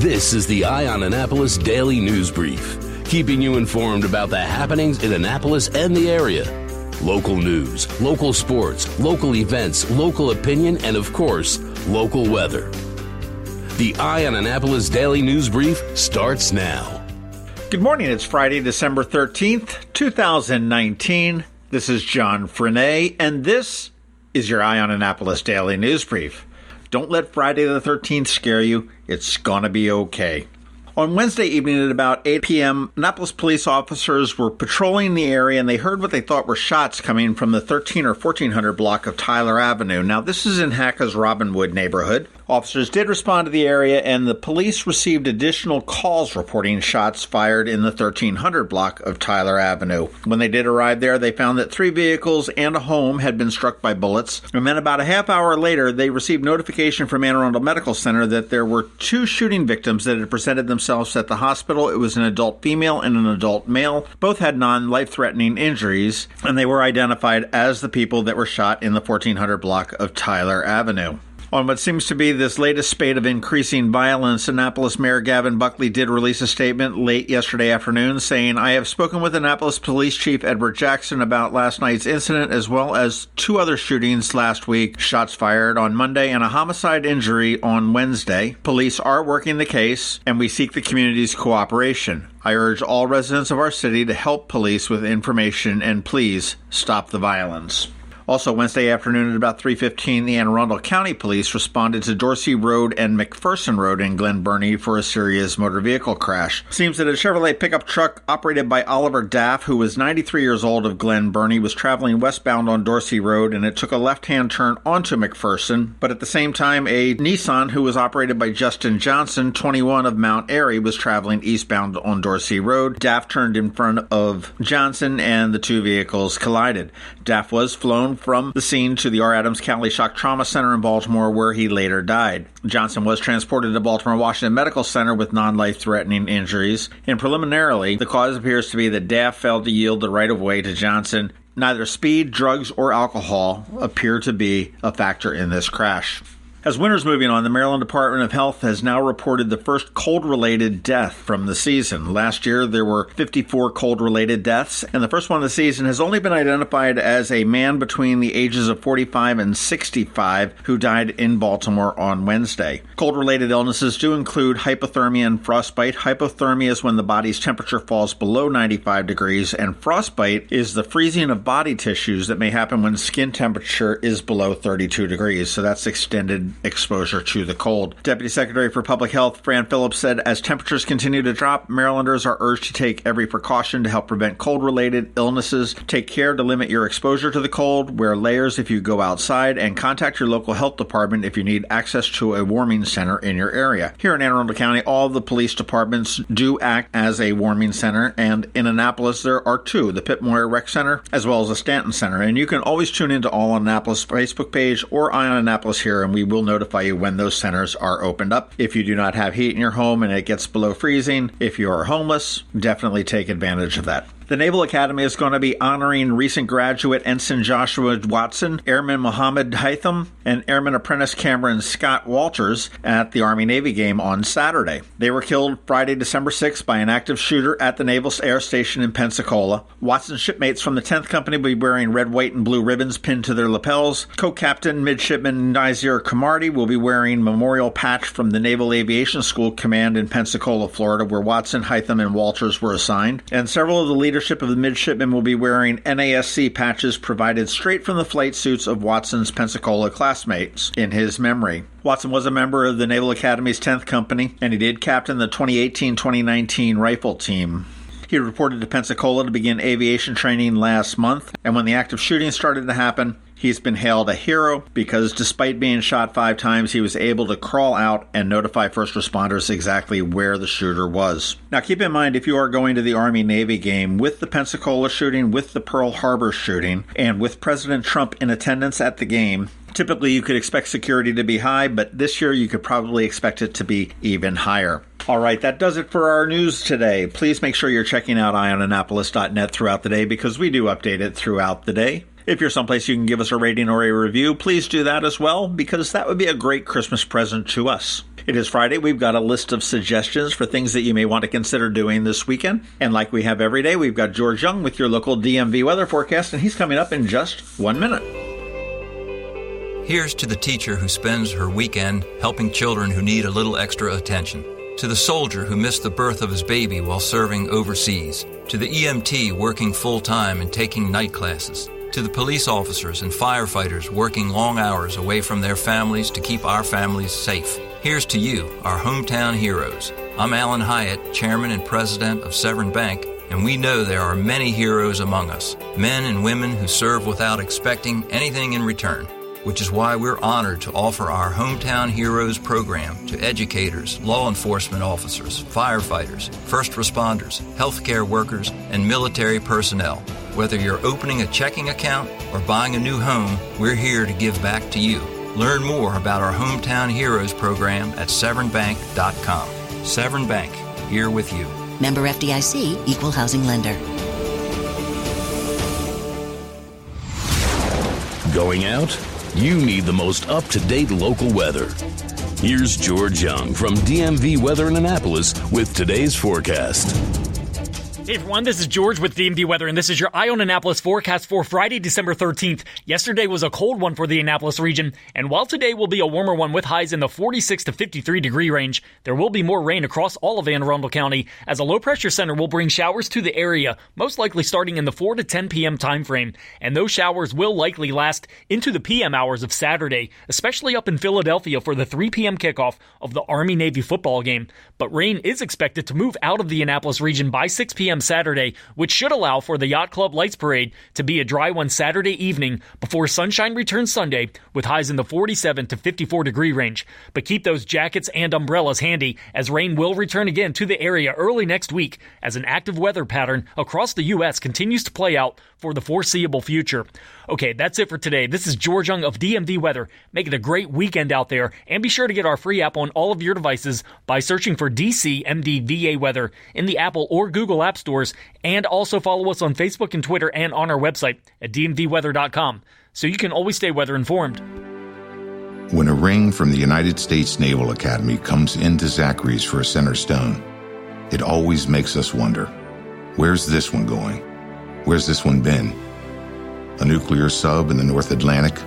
This is the Eye on Annapolis Daily News Brief, keeping you informed about the happenings in Annapolis and the area. Local news, local sports, local events, local opinion, and of course, local weather. The Eye on Annapolis Daily News Brief starts now. Good morning. It's Friday, December 13th, 2019. This is John Frenaye, and this is your Eye on Annapolis Daily News Brief. Don't let Friday the 13th scare you. It's gonna be okay. On Wednesday evening at about 8 p.m., Annapolis police officers were patrolling the area and they heard what they thought were shots coming from the 13 or 1400 block of Tyler Avenue. Now, this is in HACA's Robinwood neighborhood. Officers did respond to the area and the police received additional calls reporting shots fired in the 1300 block of Tyler Avenue. When they did arrive there, they found that 3 vehicles and a home had been struck by bullets. And then about a half hour later, they received notification from Arundel Medical Center that there were 2 shooting victims that had presented themselves at the hospital. It was an adult female and an adult male. Both had non-life-threatening injuries, and they were identified as the people that were shot in the 1400 block of Tyler Avenue. On what seems to be this latest spate of increasing violence, Annapolis Mayor Buckley did release a statement late yesterday afternoon saying, "I have spoken with Annapolis Police Chief Edward Jackson about last night's incident as well as 2 other shootings last week, shots fired on Monday and a homicide injury on Wednesday. Police are working the case and we seek the community's cooperation. I urge all residents of our city to help police with information and please stop the violence." Also, Wednesday afternoon at about 3:15, the Arundel County Police responded to Dorsey Road and McPherson Road in Glen Burnie for a serious motor vehicle crash. Seems that a Chevrolet pickup truck operated by Oliver Daff, who was 93 years old, of Glen Burnie, was traveling westbound on Dorsey Road and it took a left-hand turn onto McPherson. But at the same time, a Nissan, who was operated by Justin Johnson, 21, of Mount Airy, was traveling eastbound on Dorsey Road. Daff turned in front of Johnson and the 2 vehicles collided. Daff was flown from the scene to the R. Adams County Shock Trauma Center in Baltimore, where he later died. Johnson was transported to Baltimore Washington Medical Center with non-life-threatening injuries, and preliminarily, the cause appears to be that Daff failed to yield the right-of-way to Johnson. Neither speed, drugs, or alcohol appear to be a factor in this crash. As winter's moving on, the Maryland Department of Health has now reported the first cold-related death from the season. Last year, there were 54 cold-related deaths, and the first one of the season has only been identified as a man between the ages of 45 and 65 who died in Baltimore on Wednesday. Cold-related illnesses do include hypothermia and frostbite. Hypothermia is when the body's temperature falls below 95 degrees, and frostbite is the freezing of body tissues that may happen when skin temperature is below 32 degrees, so that's extended exposure to the cold. Deputy Secretary for Public Health Fran Phillips said, as temperatures continue to drop, Marylanders are urged to take every precaution to help prevent cold-related illnesses. Take care to limit your exposure to the cold, wear layers if you go outside, and contact your local health department if you need access to a warming center in your area. Here in Anne Arundel County, all of the police departments do act as a warming center, and in Annapolis there are 2, the Pitt Moyer Rec Center as well as the Stanton Center. And you can always tune into All Annapolis Facebook page or Eye on Annapolis here, and we will notify you when those centers are opened up. If you do not have heat in your home and it gets below freezing, if you are homeless, definitely take advantage of that. The Naval Academy is going to be honoring recent graduate Ensign Joshua Watson, Airman Muhammad Hytham, and Airman Apprentice Cameron Scott Walters at the Army-Navy game on Saturday. They were killed Friday, December 6th by an active shooter at the Naval Air Station in Pensacola. Watson's shipmates from the 10th Company will be wearing red, white, and blue ribbons pinned to their lapels. Co-Captain Midshipman Nazir Kamardi will be wearing memorial patch from the Naval Aviation School Command in Pensacola, Florida, where Watson, Hytham, and Walters were assigned. And several of the leadership of the midshipmen will be wearing NASC patches provided straight from the flight suits of Watson's Pensacola classmates in his memory. Watson was a member of the Naval Academy's 10th Company, and he did captain the 2018-2019 rifle team. He reported to Pensacola to begin aviation training last month, and when the active shooting started to happen, he's been hailed a hero because despite being shot 5 times, he was able to crawl out and notify first responders exactly where the shooter was. Now keep in mind, if you are going to the Army-Navy game, with the Pensacola shooting, with the Pearl Harbor shooting, and with President Trump in attendance at the game, typically you could expect security to be high, but this year you could probably expect it to be even higher. All right, that does it for our news today. Please make sure you're checking out eyeonannapolis.net throughout the day because we do update it throughout the day. If you're someplace you can give us a rating or a review, please do that as well, because that would be a great Christmas present to us. It is Friday. We've got a list of suggestions for things that you may want to consider doing this weekend. And like we have every day, we've got George Young with your local DMV weather forecast, and he's coming up in just 1 minute. Here's to the teacher who spends her weekend helping children who need a little extra attention. To the soldier who missed the birth of his baby while serving overseas. To the EMT working full-time and taking night classes. To the police officers and firefighters working long hours away from their families to keep our families safe. Here's to you, our hometown heroes. I'm Alan Hyatt, Chairman and President of Severn Bank, and we know there are many heroes among us, men and women who serve without expecting anything in return, which is why we're honored to offer our Hometown Heroes program to educators, law enforcement officers, firefighters, first responders, healthcare workers, and military personnel. Whether you're opening a checking account or buying a new home, we're here to give back to you. Learn more about our Hometown Heroes program at severnbank.com. Severn Bank, here with you. Member FDIC, Equal Housing Lender. Going out? You need the most up-to-date local weather. Here's George Young from DMV Weather in Annapolis with today's forecast. Hey everyone, this is George with DMV Weather, and this is your Eye on Annapolis forecast for Friday, December 13th. Yesterday was a cold one for the Annapolis region, and while today will be a warmer one with highs in the 46 to 53 degree range, there will be more rain across all of Arundel County, as a low-pressure center will bring showers to the area, most likely starting in the 4 to 10 p.m. time frame, and those showers will likely last into the p.m. hours of Saturday, especially up in Philadelphia for the 3 p.m. kickoff of the Army-Navy football game. But rain is expected to move out of the Annapolis region by 6 p.m. Saturday, which should allow for the Yacht Club Lights Parade to be a dry one Saturday evening before sunshine returns Sunday with highs in the 47 to 54 degree range. But keep those jackets and umbrellas handy, as rain will return again to the area early next week as an active weather pattern across the U.S. continues to play out for the foreseeable future. Okay, that's it for today. This is George Young of DMV Weather. Make it a great weekend out there, and be sure to get our free app on all of your devices by searching for DCMDVA Weather in the Apple or Google App Stores, and also follow us on Facebook and Twitter and on our website at dmvweather.com, so you can always stay weather informed. When a ring from the United States Naval Academy comes into Zachary's for a center stone, it always makes us wonder, where's this one going? Where's this one been? A nuclear sub in the North Atlantic?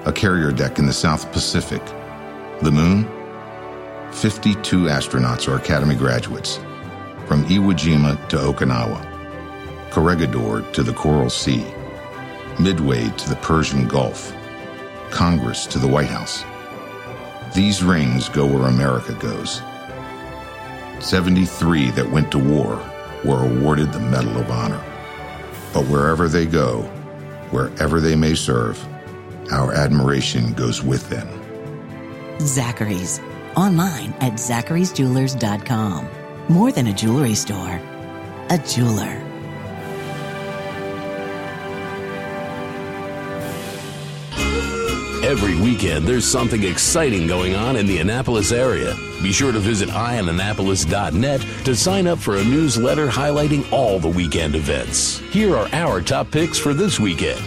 A carrier deck in the South Pacific? The moon? 52 astronauts are Academy graduates, from Iwo Jima to Okinawa, Corregidor to the Coral Sea, Midway to the Persian Gulf, Congress to the White House. These rings go where America goes. 73 that went to war were awarded the Medal of Honor. But wherever they go, wherever they may serve, our admiration goes with them. Zachary's. Online at zacharysjewelers.com. More than a jewelry store, a jeweler. Every weekend, there's something exciting going on in the Annapolis area. Be sure to visit eyeonannapolis.net to sign up for a newsletter highlighting all the weekend events. Here are our top picks for this weekend.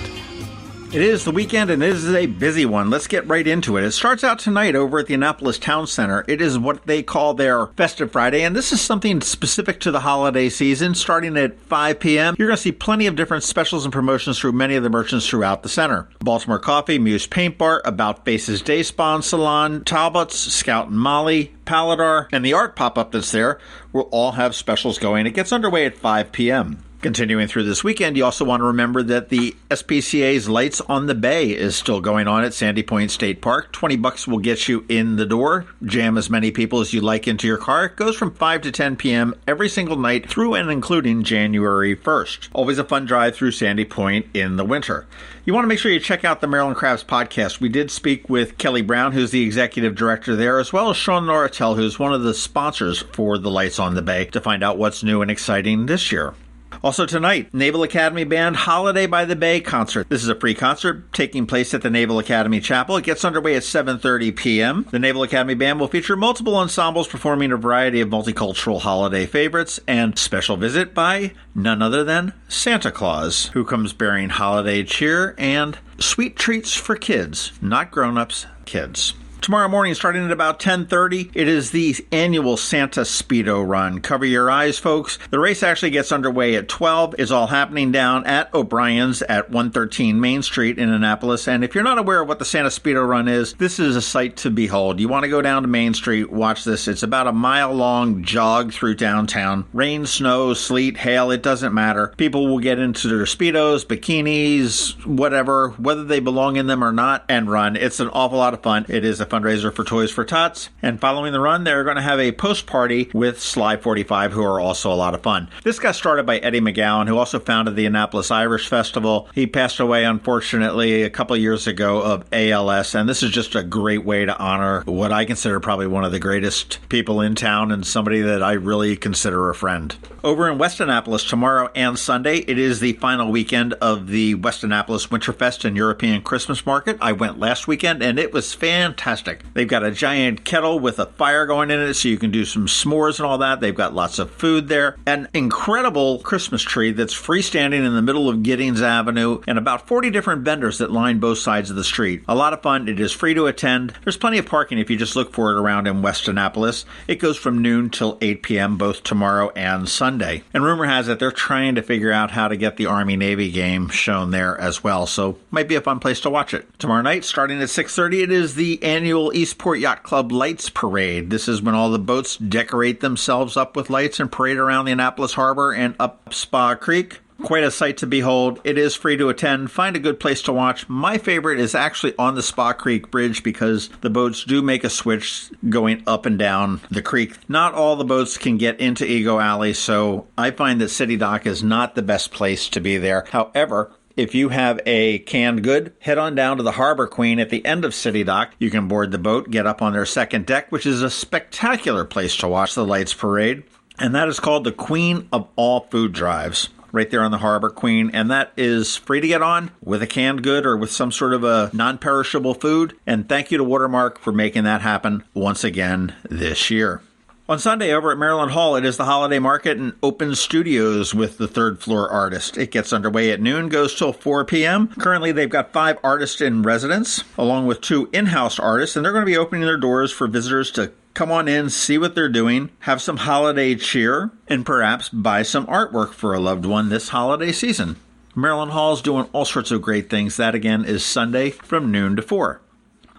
It is the weekend, and it is a busy one. Let's get right into it. It starts out tonight over at the Annapolis Town Center. It is what they call their Festive Friday, and this is something specific to the holiday season. Starting at 5 p.m., you're going to see plenty of different specials and promotions through many of the merchants throughout the center. Baltimore Coffee, Muse Paint Bar, About Faces Day Spa and Salon, Talbot's, Scout and Molly, Paladar, and the art pop-up that's there will all have specials going. It gets underway at 5 p.m. Continuing through this weekend, you also want to remember that the SPCA's Lights on the Bay is still going on at Sandy Point State Park. $20 will get you in the door. Jam as many people as you like into your car. It goes from 5 to 10 p.m. every single night through and including January 1st. Always a fun drive through Sandy Point in the winter. You want to make sure you check out the Maryland Crafts podcast. We did speak with Kelly Brown, who's the executive director there, as well as Sean Norritel, who's one of the sponsors for the Lights on the Bay, to find out what's new and exciting this year. Also tonight, Naval Academy Band Holiday by the Bay concert. This is a free concert taking place at the Naval Academy Chapel. It gets underway at 7:30 p.m. The Naval Academy Band will feature multiple ensembles performing a variety of multicultural holiday favorites, and special visit by none other than Santa Claus, who comes bearing holiday cheer and sweet treats for kids, not grown-ups, kids. Tomorrow morning, starting at about 10:30, it is the annual Santa Speedo Run. Cover your eyes, folks. The race actually gets underway at 12. It's all happening down at O'Brien's at 113 Main Street in Annapolis. And if you're not aware of what the Santa Speedo Run is, this is a sight to behold. You want to go down to Main Street, watch this. It's about a mile-long jog through downtown. Rain, snow, sleet, hail, it doesn't matter. People will get into their Speedos, bikinis, whatever, whether they belong in them or not, and run. It's an awful lot of fun. It is a fundraiser for Toys for Tots. And following the run, they're going to have a post-party with Sly 45, who are also a lot of fun. This got started by Eddie McGowan, who also founded the Annapolis Irish Festival. He passed away, unfortunately, a couple of years ago of ALS, and this is just a great way to honor what I consider probably one of the greatest people in town and somebody that I really consider a friend. Over in West Annapolis tomorrow and Sunday, it is the final weekend of the West Annapolis Winterfest and European Christmas Market. I went last weekend, and it was fantastic. They've got a giant kettle with a fire going in it so you can do some s'mores and all that. They've got lots of food there. An incredible Christmas tree that's freestanding in the middle of Giddings Avenue, and about 40 different vendors that line both sides of the street. A lot of fun. It is free to attend. There's plenty of parking if you just look for it around in West Annapolis. It goes from noon till 8 p.m. both tomorrow and Sunday. And rumor has it they're trying to figure out how to get the Army-Navy game shown there as well, so might be a fun place to watch it. Tomorrow night, starting at 6:30, it is the annual Eastport Yacht Club Lights Parade. This is when all the boats decorate themselves up with lights and parade around the Annapolis Harbor and up Spa Creek. Quite a sight to behold. It is free to attend. Find a good place to watch. My favorite is actually on the Spa Creek Bridge because the boats do make a switch going up and down the creek. Not all the boats can get into Ego Alley, so I find that City Dock is not the best place to be there. However, if you have a canned good, head on down to the Harbor Queen at the end of City Dock. You can board the boat, get up on their second deck, which is a spectacular place to watch the lights parade. And that is called the Queen of All Food Drives, right there on the Harbor Queen. And that is free to get on with a canned good or with some sort of a non-perishable food. And thank you to Watermark for making that happen once again this year. On Sunday, over at Maryland Hall, it is the holiday market and open studios with the third floor artist. It gets underway at noon, goes till 4 p.m. Currently, they've got 5 artists in residence, along with 2 in-house artists, and they're going to be opening their doors for visitors to come on in, see what they're doing, have some holiday cheer, and perhaps buy some artwork for a loved one this holiday season. Maryland Hall is doing all sorts of great things. That, again, is Sunday from noon to 4.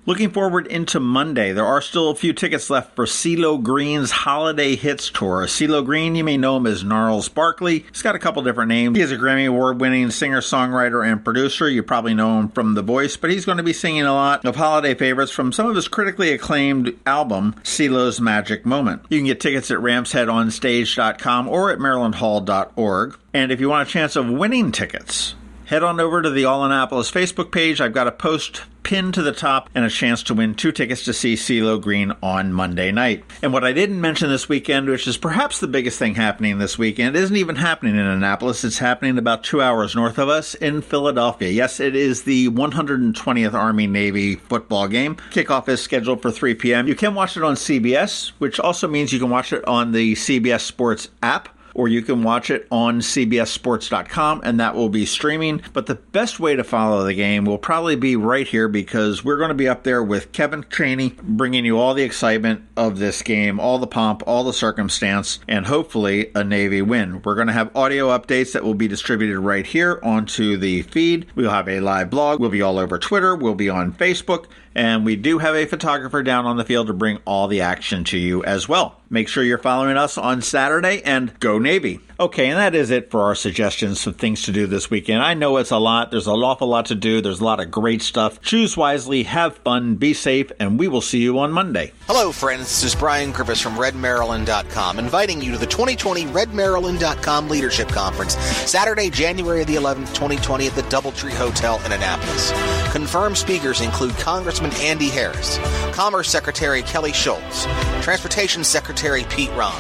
Looking forward into Monday, there are still a few tickets left for CeeLo Green's Holiday Hits Tour. CeeLo Green, you may know him as Gnarls Barkley. He's got a couple different names. He is a Grammy Award-winning singer-songwriter and producer. You probably know him from The Voice, but he's going to be singing a lot of holiday favorites from some of his critically acclaimed album, CeeLo's Magic Moment. You can get tickets at ramsheadonstage.com or at marylandhall.org. And if you want a chance of winning tickets, head on over to the All Annapolis Facebook page. I've got a post pinned to the top and a chance to win 2 tickets to see CeeLo Green on Monday night. And what I didn't mention this weekend, which is perhaps the biggest thing happening this weekend, isn't even happening in Annapolis. It's happening about 2 hours north of us in Philadelphia. Yes, it is the 120th Army-Navy football game. Kickoff is scheduled for 3 p.m. You can watch it on CBS, which also means you can watch it on the CBS Sports app, or you can watch it on cbssports.com, and that will be streaming. But the best way to follow the game will probably be right here, because we're going to be up there with Kevin Chaney, bringing you all the excitement of this game, all the pomp, all the circumstance, and hopefully a Navy win. We're going to have audio updates that will be distributed right here onto the feed. We'll have a live blog. We'll be all over Twitter. We'll be on Facebook. And we do have a photographer down on the field to bring all the action to you as well. Make sure you're following us on Saturday, and go Navy. Okay, and that is it for our suggestions of things to do this weekend. I know it's a lot. There's an awful lot to do. There's a lot of great stuff. Choose wisely, have fun, be safe, and we will see you on Monday. Hello, friends. This is Brian Griffiths from RedMaryland.com, inviting you to the 2020 RedMaryland.com Leadership Conference, Saturday, January the 11th, 2020 at the Doubletree Hotel in Annapolis. Confirmed speakers include Congressman Andy Harris, Commerce Secretary Kelly Schultz, Transportation Secretary Pete Ron,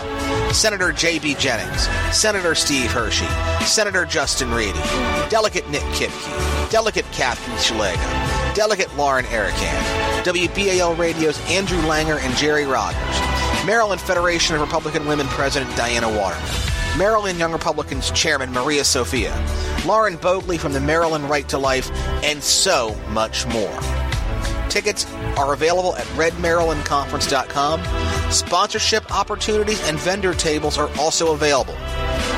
Senator J.B. Jennings, Senator Steve Hershey, Senator Justin Reedy, Delegate Nick Kipke, Delegate Kathy Shalega, Delegate Lauren Erican, WBAL Radio's Andrew Langer and Jerry Rogers, Maryland Federation of Republican Women President Diana Waterman, Maryland Young Republicans Chairman Maria Sophia, Lauren Bogley from the Maryland Right to Life, and so much more. Tickets are available at redmarylandconference.com. Sponsorship opportunities and vendor tables are also available.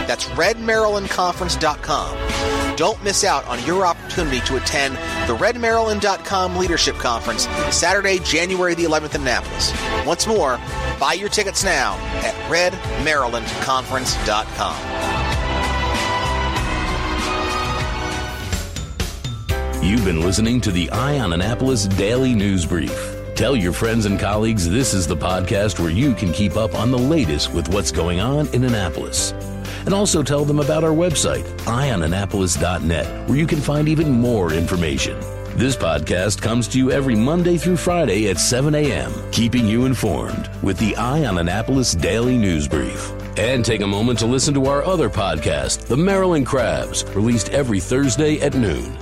That's redmarylandconference.com. Don't miss out on your opportunity to attend the redmaryland.com Leadership Conference Saturday, January the 11th in Annapolis. Once more, buy your tickets now at redmarylandconference.com. You've been listening to the Eye on Annapolis Daily News Brief. Tell your friends and colleagues this is the podcast where you can keep up on the latest with what's going on in Annapolis. And also tell them about our website, eyeonannapolis.net, where you can find even more information. This podcast comes to you every Monday through Friday at 7 a.m., keeping you informed with the Eye on Annapolis Daily News Brief. And take a moment to listen to our other podcast, The Maryland Crabs, released every Thursday at noon.